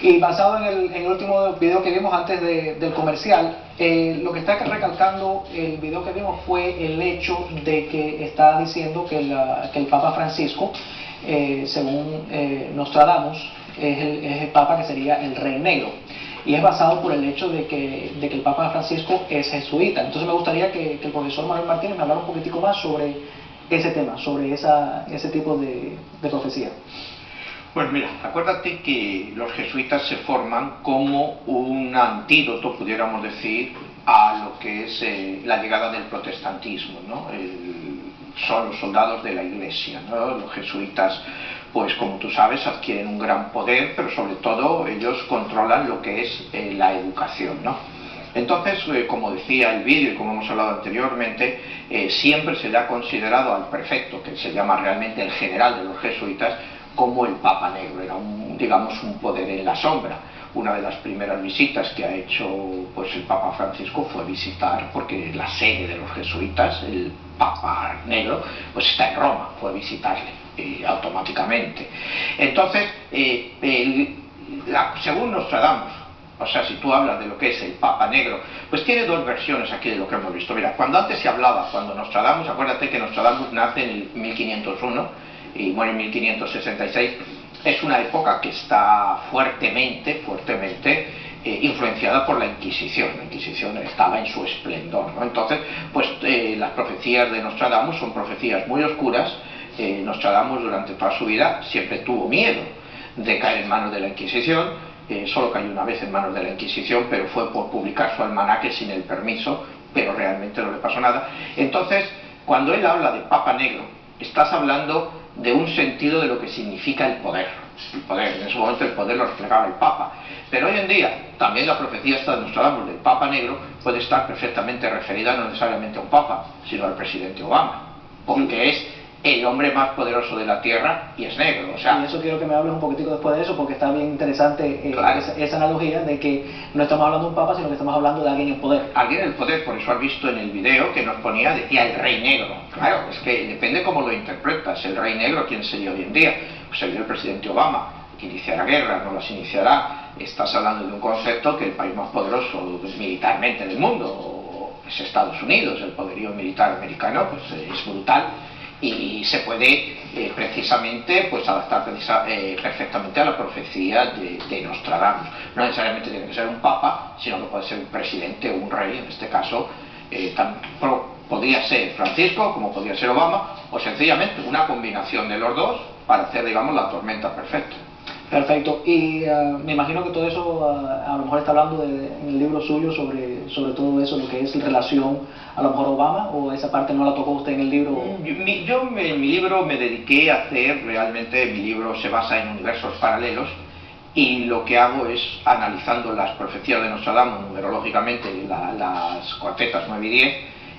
Y basado en el último video que vimos antes del comercial, lo que está recalcando el video que vimos fue el hecho de que está diciendo que el Papa Francisco, según Nostradamus, es el Papa que sería el Rey Negro. Y es basado por el hecho de que el Papa Francisco es jesuita. Entonces me gustaría que el profesor Manuel Martínez me hablara un poquitico más sobre ese tema, sobre ese tipo de profecía. Pues mira, acuérdate que los jesuitas se forman como un antídoto, pudiéramos decir, a lo que es la llegada del protestantismo, ¿no? Son los soldados de la Iglesia, ¿no? Los jesuitas, pues como tú sabes, adquieren un gran poder, pero sobre todo ellos controlan lo que es la educación, ¿no? Entonces, como decía el vídeo y como hemos hablado anteriormente, siempre se le ha considerado al prefecto, que se llama realmente el general de los jesuitas, como el Papa Negro. Era digamos un poder en la sombra. Una de las primeras visitas que ha hecho pues el Papa Francisco fue visitar, porque la sede de los jesuitas, el Papa Negro, pues está en Roma, fue a visitarle automáticamente. Entonces, según Nostradamus, o sea, si tú hablas de lo que es el Papa Negro, pues tiene dos versiones aquí de lo que hemos visto. Mira, cuando antes se hablaba, cuando Nostradamus, acuérdate que Nostradamus nace en el 1501 y muere en 1566, es una época que está fuertemente influenciada por la Inquisición. La Inquisición estaba en su esplendor, ¿no? Entonces, pues las profecías de Nostradamus son profecías muy oscuras. Nostradamus durante toda su vida siempre tuvo miedo de caer en manos de la Inquisición. Solo cayó una vez en manos de la Inquisición, pero fue por publicar su almanaque sin el permiso, pero realmente no le pasó nada. Entonces, cuando él habla de Papa Negro, estás hablando de un sentido de lo que significa el poder. El poder, en ese momento el poder lo reflejaba el Papa. Pero hoy en día, también la profecía esta de Nostradamus del Papa Negro puede estar perfectamente referida no necesariamente a un Papa, sino al presidente Obama, porque es el hombre más poderoso de la Tierra y es negro. O sea, y eso quiero que me hables un poquitico después de eso, porque está bien interesante claro, esa analogía de que no estamos hablando de un papa, sino que estamos hablando de alguien en poder. Alguien en el poder, por eso has visto en el video que nos ponía, decía el Rey Negro. Claro, es que depende cómo lo interpretas. El Rey Negro, ¿quién sería hoy en día? Pues sería el presidente Obama, que iniciará guerras, no las iniciará. Estás hablando de un concepto que el país más poderoso militarmente del mundo es Estados Unidos. El poderío militar americano pues es brutal. Y se puede precisamente pues adaptar perfectamente a la profecía de Nostradamus. No necesariamente tiene que ser un papa, sino que puede ser un presidente o un rey. En este caso podría ser Francisco, como podría ser Obama, o sencillamente una combinación de los dos para hacer, digamos, la tormenta perfecta. Perfecto. Y me imagino que todo eso a lo mejor está hablando en el libro suyo sobre todo eso, lo que es relación a lo mejor Obama, o esa parte no la tocó usted en el libro. Yo en mi libro me dediqué a hacer, realmente mi libro se basa en universos paralelos, y lo que hago es, analizando las profecías de Nostradamus numerológicamente, las cuartetas 9 y 10,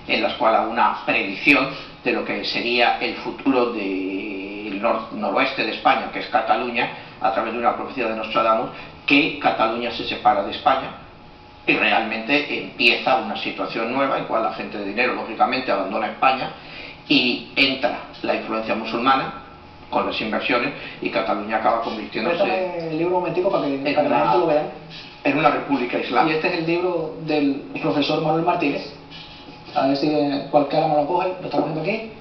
en las cuales hago una predicción de lo que sería el futuro del noroeste de España, que es Cataluña, a través de una profecía de Nostradamus, que Cataluña se separa de España y realmente empieza una situación nueva en cual la gente de dinero lógicamente abandona España y entra la influencia musulmana con las inversiones, y Cataluña acaba convirtiéndose... Préstame el libro un momentico para que la gente lo vea. En una república islámica. Y este es el libro del profesor Manuel Martínez. A ver si cualquiera me lo coge, lo estamos viendo aquí.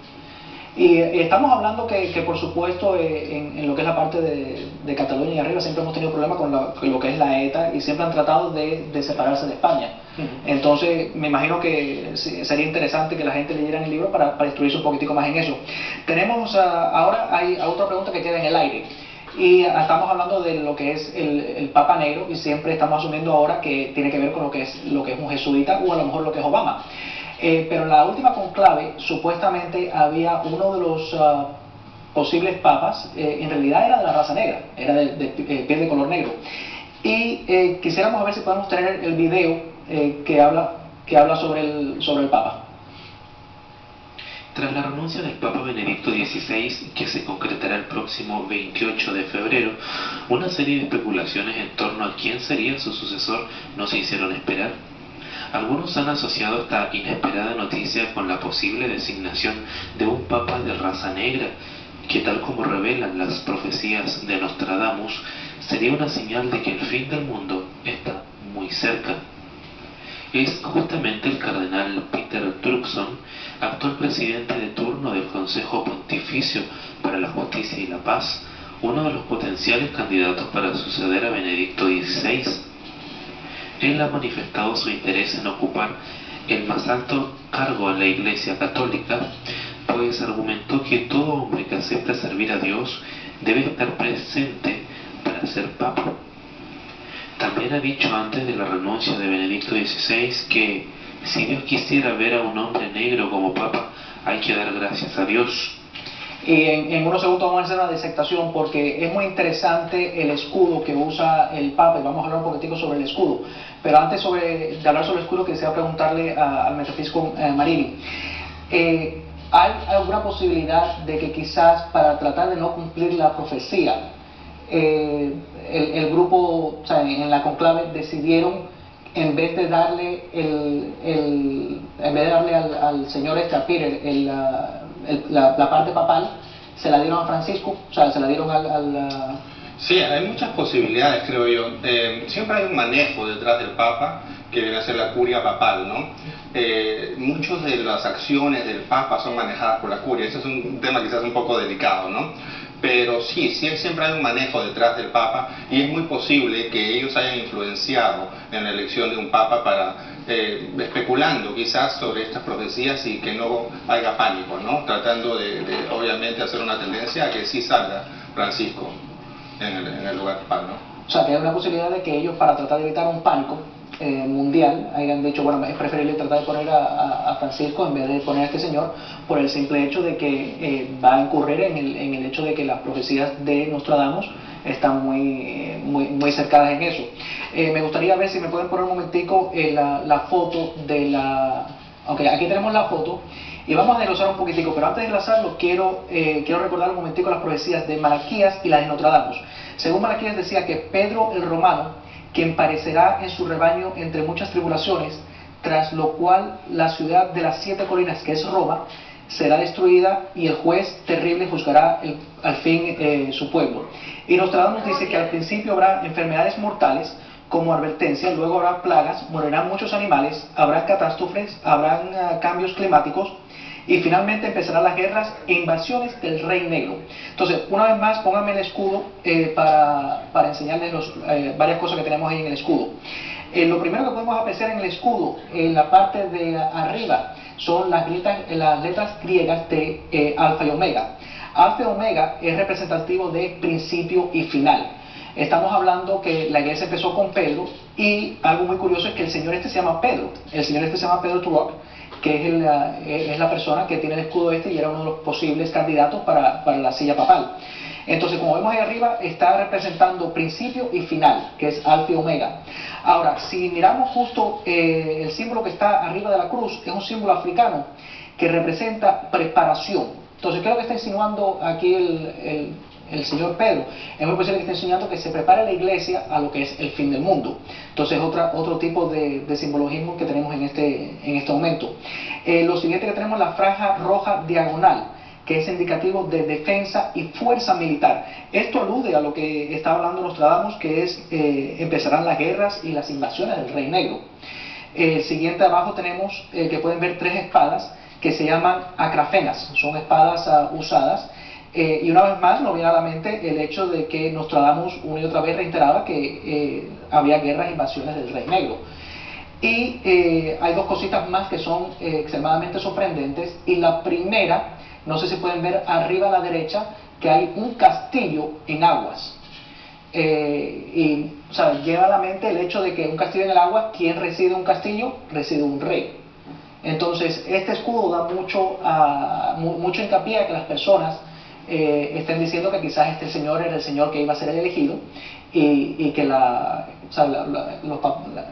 Y estamos hablando que por supuesto en lo que es la parte de Cataluña y arriba siempre hemos tenido problemas con lo que es la ETA, y siempre han tratado de separarse de España. Entonces me imagino que sería interesante que la gente leyera el libro para instruirse un poquitico más en eso. Tenemos ahora hay otra pregunta que queda en el aire, y estamos hablando de lo que es el Papa Negro, y siempre estamos asumiendo ahora que tiene que ver con lo que es un jesuita, o a lo mejor lo que es Obama. Pero en la última conclave supuestamente había uno de los posibles papas, en realidad era de la raza negra, era de piel de color negro. Y quisiéramos a ver si podemos tener el video que habla sobre el papa. Tras la renuncia del Papa Benedicto XVI, que se concretará el próximo 28 de febrero, una serie de especulaciones en torno a quién sería su sucesor no se hicieron esperar. Algunos han asociado esta inesperada noticia con la posible designación de un papa de raza negra, que tal como revelan las profecías de Nostradamus, sería una señal de que el fin del mundo está muy cerca. Es justamente el cardenal Peter Turkson, actual presidente de turno del Consejo Pontificio para la Justicia y la Paz, uno de los potenciales candidatos para suceder a Benedicto XVI. Él ha manifestado su interés en ocupar el más alto cargo en la Iglesia Católica, pues argumentó que todo hombre que acepta servir a Dios debe estar presente para ser papa. También ha dicho antes de la renuncia de Benedicto XVI que si Dios quisiera ver a un hombre negro como papa, hay que dar gracias a Dios. Y en unos segundos vamos a hacer una disectación porque es muy interesante el escudo que usa el Papa y vamos a hablar un poquitico sobre el escudo. Pero antes de hablar sobre el escudo quisiera preguntarle al metafísico Marini, ¿hay alguna posibilidad de que quizás para tratar de no cumplir la profecía el grupo, o sea, en la conclave decidieron en vez de darle al señor a Peter la parte papal, se la dieron a Francisco, o sea, se la dieron al Sí, hay muchas posibilidades, creo yo. Siempre hay un manejo detrás del Papa, que viene a ser la curia papal, ¿no? Muchas de las acciones del Papa son manejadas por la curia. Ese es un tema quizás un poco delicado, ¿no? Pero sí, siempre hay un manejo detrás del Papa y es muy posible que ellos hayan influenciado en la elección de un Papa para especulando quizás sobre estas profecías y que no haya pánico, ¿no? Tratando de obviamente hacer una tendencia a que sí salga Francisco en el lugar papal, ¿no? O sea, que hay una posibilidad de que ellos, para tratar de evitar un pánico mundial, hayan dicho, bueno, es preferible tratar de poner a Francisco en vez de poner a este señor, por el simple hecho de que va a incurrir en el hecho de que las profecías de Nostradamus están muy cercadas en eso. Me gustaría ver si me pueden poner un momentico la foto de la... Ok, aquí tenemos la foto y vamos a desglosar un poquitico, pero antes de desglosarlo quiero recordar un momentico las profecías de Malaquías y las de Nostradamus. Según Malaquías decía que Pedro el Romano, quien parecerá en su rebaño entre muchas tribulaciones, tras lo cual la ciudad de las 7 colinas, que es Roma, será destruida y el juez terrible juzgará al fin su pueblo. Y Nostradamus dice que al principio habrá enfermedades mortales como advertencia, luego habrá plagas, morirán muchos animales, habrá catástrofes, habrán cambios climáticos y finalmente empezarán las guerras e invasiones del Rey Negro. Entonces, una vez más, pónganme el escudo para enseñarles varias cosas que tenemos ahí en el escudo. Lo primero que podemos apreciar en el escudo, en la parte de arriba, son las letras griegas de Alfa y Omega. Alfa y Omega es representativo de principio y final. Estamos hablando que la iglesia empezó con Pedro y algo muy curioso es que el señor este se llama Pedro. El señor este se llama Pedro Turok, que es la persona que tiene el escudo este y era uno de los posibles candidatos para la silla papal. Entonces, como vemos ahí arriba, está representando principio y final, que es Alfa y Omega. Ahora, si miramos justo el símbolo que está arriba de la cruz, es un símbolo africano que representa preparación. Entonces, ¿qué es lo que está insinuando aquí el señor Pedro? Es muy posible que esté enseñando que se prepare la iglesia a lo que es el fin del mundo. Entonces, otro tipo de simbologismo que tenemos en este momento. Lo siguiente que tenemos es la franja roja diagonal, que es indicativo de defensa y fuerza militar. Esto alude a lo que está hablando Nostradamus, que es empezarán las guerras y las invasiones del Rey Negro. Siguiente abajo tenemos que pueden ver 3 espadas que se llaman acrafenas, son espadas usadas. Y una vez más nos viene a la mente el hecho de que Nostradamus una y otra vez reiteraba que había guerras e invasiones del Rey Negro. Y hay 2 cositas más que son extremadamente sorprendentes. Y la primera, no sé si pueden ver arriba a la derecha, que hay un castillo en aguas. O sea, lleva a la mente el hecho de que un castillo en el agua, ¿quién reside un castillo? Reside un rey. Entonces, este escudo da mucho hincapié a que las personas estén diciendo que quizás este señor era el señor que iba a ser el elegido y que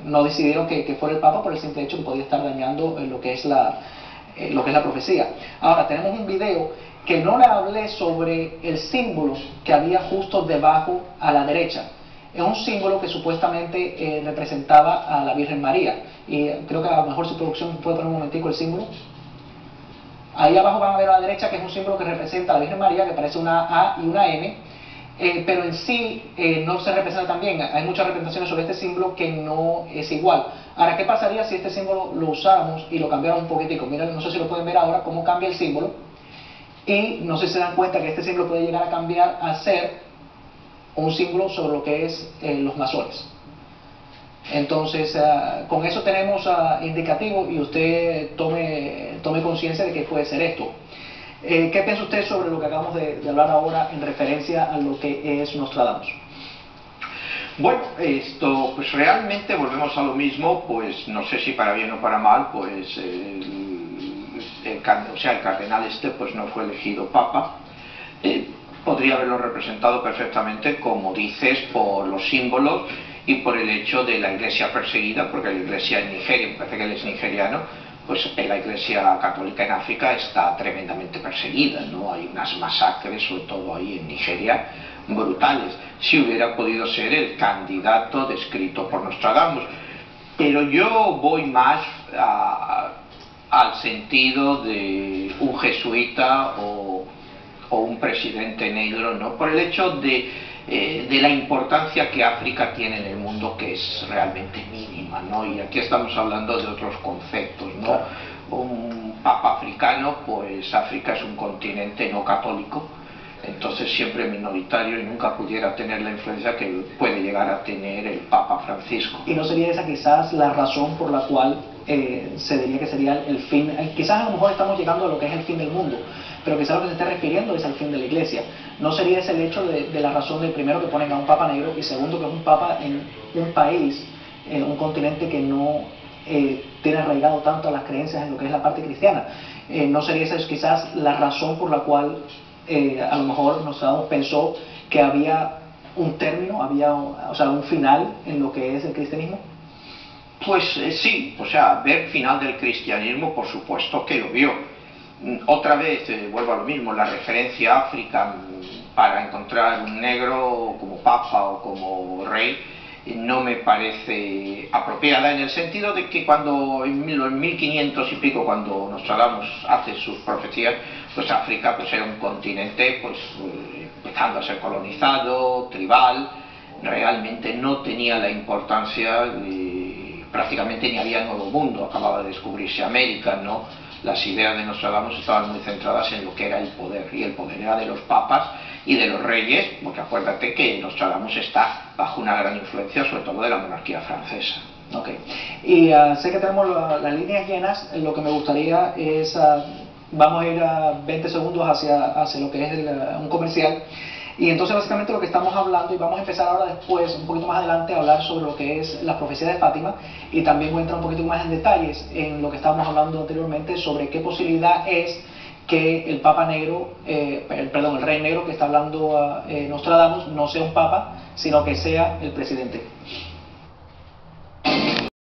no decidieron que fuera el Papa por el simple hecho que podía estar dañando lo que es la profecía. Ahora, tenemos un video que no le hablé sobre el símbolo que había justo debajo a la derecha. Es un símbolo que supuestamente representaba a la Virgen María. Y creo que a lo mejor si producción puede poner un momentico el símbolo. Ahí abajo van a ver a la derecha que es un símbolo que representa a la Virgen María, que parece una A y una M. pero en sí no se representa tan bien. Hay muchas representaciones sobre este símbolo que no es igual. Ahora, ¿qué pasaría si este símbolo lo usáramos y lo cambiáramos un poquitico? Miren, no sé si lo pueden ver ahora, cómo cambia el símbolo. Y no sé si se dan cuenta que este símbolo puede llegar a cambiar a ser un símbolo sobre lo que es los masones. Entonces, con eso tenemos indicativo y usted tome conciencia de que puede ser esto. ¿Qué piensa usted sobre lo que acabamos de hablar ahora en referencia a lo que es Nostradamus? Bueno, esto, pues realmente volvemos a lo mismo, pues no sé si para bien o para mal, pues el cardenal pues no fue elegido papa. Podría haberlo representado perfectamente, como dices, por los símbolos y por el hecho de la iglesia perseguida, porque la iglesia en Nigeria, me parece que él es nigeriano, pues la iglesia católica en África está tremendamente perseguida, ¿no? Hay unas masacres, sobre todo ahí en Nigeria, brutales. Si hubiera podido ser el candidato descrito por Nostradamus. Pero yo voy más al sentido de un jesuita o un presidente negro, ¿no? Por el hecho de la importancia que África tiene en el mundo, que es realmente mínima, ¿no? Y aquí estamos hablando de otros conceptos, ¿no? Claro. Un papa africano, pues África es un continente no católico, entonces siempre minoritario y nunca pudiera tener la influencia que puede llegar a tener el Papa Francisco. ¿Y no sería esa quizás la razón por la cual se diría que sería el fin? Quizás a lo mejor estamos llegando a lo que es el fin del mundo, pero quizás lo que se está refiriendo es al fin de la iglesia. ¿No sería ese el hecho de la razón de, primero, que ponen a un papa negro y segundo, que es un papa en un país, un continente que no tiene arraigado tanto a las creencias en lo que es la parte cristiana? ¿No sería esa quizás la razón por la cual a lo mejor Nostradamus pensó que había un término, había un final en lo que es el cristianismo? Pues sí, o sea, ver final del cristianismo, por supuesto que lo vio. Otra vez, vuelvo a lo mismo, la referencia a África para encontrar un negro como papa o como rey no me parece apropiada, en el sentido de que cuando en 1500 y pico, cuando Nostradamus hace sus profecías, pues África pues era un continente pues empezando a ser colonizado, tribal, realmente no tenía la importancia, prácticamente ni había nuevo mundo, acababa de descubrirse América, ¿no? Las ideas de Nostradamus estaban muy centradas en lo que era el poder, y el poder era de los papas y de los reyes, porque acuérdate que Nostradamus está bajo una gran influencia, sobre todo de la monarquía francesa. Ok, y sé que tenemos las líneas llenas. Lo que me gustaría es, vamos a ir a 20 segundos hacia lo que es un comercial. Y entonces básicamente lo que estamos hablando, y vamos a empezar ahora después, un poquito más adelante, a hablar sobre lo que es la profecía de Fátima, y también voy a entrar un poquito más en detalles en lo que estábamos hablando anteriormente sobre qué posibilidad es que el Papa Negro, el Rey Negro que está hablando Nostradamus, no sea un Papa, sino que sea el presidente.